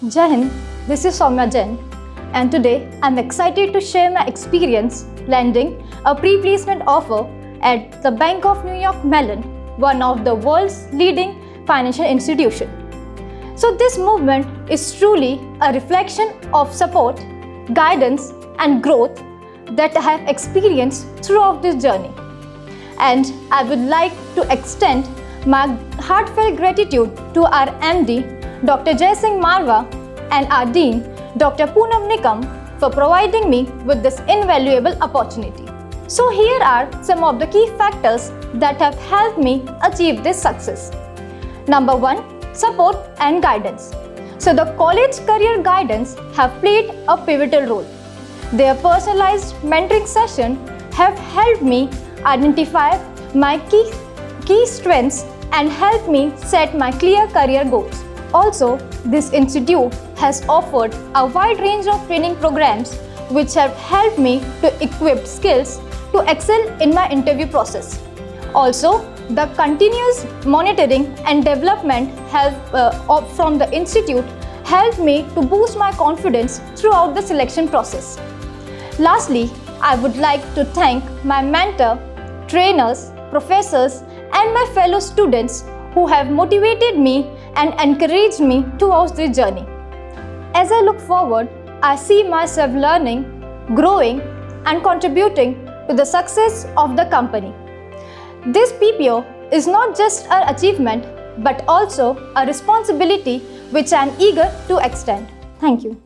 Jai Hind, this is Saumya Jain, and today I'm excited to share my experience landing a pre-placement offer at the Bank of New York Mellon, one of the world's leading financial institutions. So this movement is truly a reflection of support, guidance and growth that I have experienced throughout this journey. And I would like to extend my heartfelt gratitude to our MD, Dr. Jai Singh Marwa, and our Dean, Dr. Poonam Nikam, for providing me with this invaluable opportunity. So here are some of the key factors that have helped me achieve this success. Number 1, support and guidance. So the college career guidance have played a pivotal role. Their personalized mentoring session have helped me identify my key strengths and help me set my clear career goals. Also, this institute has offered a wide range of training programs which have helped me to equip skills to excel in my interview process. Also, the continuous monitoring and development from the institute helped me to boost my confidence throughout the selection process. Lastly, I would like to thank my mentor, trainers, professors, and my fellow students who have motivated me and encouraged me throughout this journey. As I look forward, I see myself learning, growing, and contributing to the success of the company. This PPO is not just an achievement, but also a responsibility which I am eager to extend. Thank you.